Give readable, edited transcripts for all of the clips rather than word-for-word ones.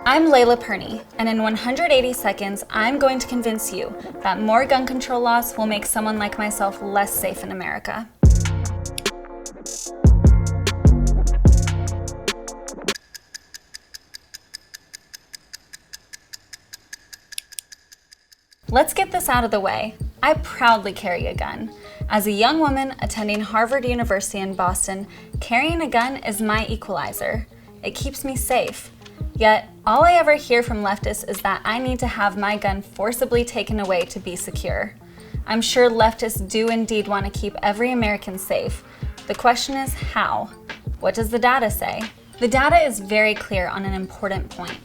I'm Leyla Pirnie, and in 180 seconds, I'm going to convince you that more gun control laws will make someone like myself less safe in America. Let's get this out of the way. I proudly carry a gun. As a young woman attending Harvard University in Boston, carrying a gun is my equalizer. It keeps me safe. Yet, all I ever hear from leftists is that I need to have my gun forcibly taken away to be secure. I'm sure leftists do indeed want to keep every American safe. The question is how? What does the data say? The data is very clear on an important point.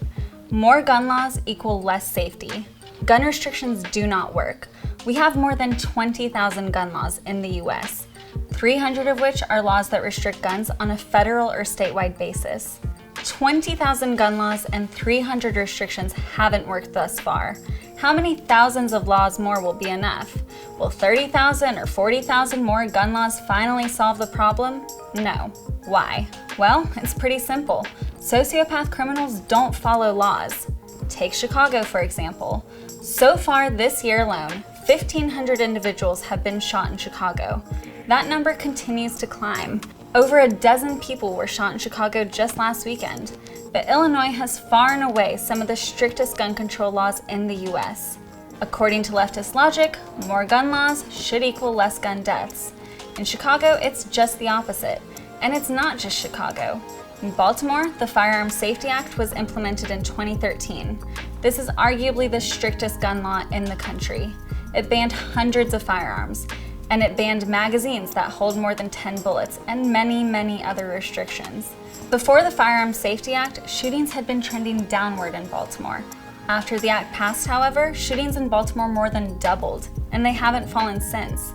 More gun laws equal less safety. Gun restrictions do not work. We have more than 20,000 gun laws in the US, 300 of which are laws that restrict guns on a federal or statewide basis. 20,000 gun laws and 300 restrictions haven't worked thus far. How many thousands of laws more will be enough? Will 30,000 or 40,000 more gun laws finally solve the problem? No. Why? Well, it's pretty simple. Sociopath criminals don't follow laws. Take Chicago, for example. So far this year alone, 1,500 individuals have been shot in Chicago. That number continues to climb. Over a dozen people were shot in Chicago just last weekend, but Illinois has far and away some of the strictest gun control laws in the US. According to leftist logic, more gun laws should equal less gun deaths. In Chicago, it's just the opposite. And it's not just Chicago. In Baltimore, the Firearm Safety Act was implemented in 2013. This is arguably the strictest gun law in the country. It banned hundreds of firearms, and it banned magazines that hold more than 10 bullets and many other restrictions. Before the Firearm Safety Act, shootings had been trending downward in Baltimore. After the act passed, however, shootings in Baltimore more than doubled, and they haven't fallen since.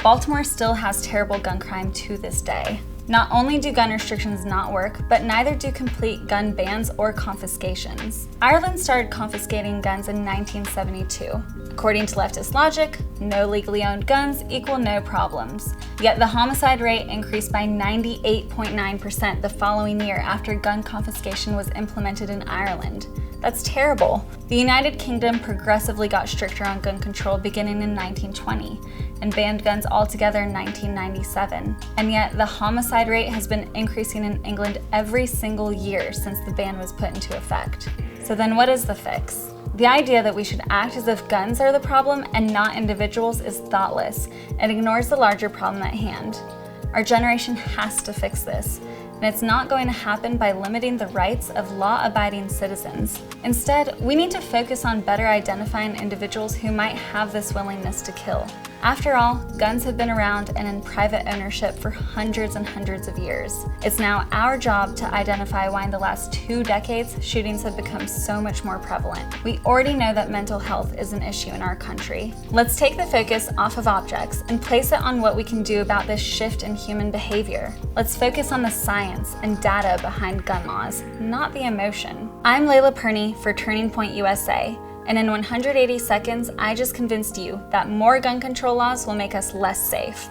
Baltimore still has terrible gun crime to this day. Not only do gun restrictions not work, but neither do complete gun bans or confiscations. Ireland started confiscating guns in 1972. According to leftist logic, no legally owned guns equal no problems. Yet the homicide rate increased by 98.9% the following year after gun confiscation was implemented in Ireland. That's terrible. The United Kingdom progressively got stricter on gun control beginning in 1920 and banned guns altogether in 1997. And yet the homicide rate has been increasing in England every single year since the ban was put into effect. So then what is the fix? The idea that we should act as if guns are the problem and not individuals is thoughtless and ignores the larger problem at hand. Our generation has to fix this, and it's not going to happen by limiting the rights of law-abiding citizens. Instead, we need to focus on better identifying individuals who might have this willingness to kill. After all, guns have been around and in private ownership for hundreds and hundreds of years. It's now our job to identify why in the last 2 decades, shootings have become so much more prevalent. We already know that mental health is an issue in our country. Let's take the focus off of objects and place it on what we can do about this shift in human behavior. Let's focus on the science and data behind gun laws, not the emotion. I'm Leyla Pirnie for Turning Point USA. And in 180 seconds, I just convinced you that more gun control laws will make us less safe.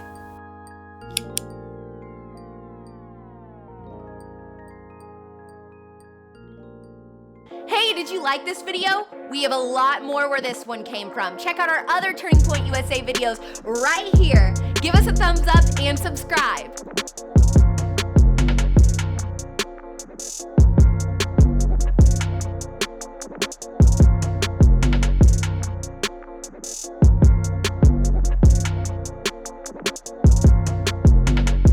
Hey, did you like this video? We have a lot more where this one came from. Check out our other Turning Point USA videos right here. Give us a thumbs up and subscribe.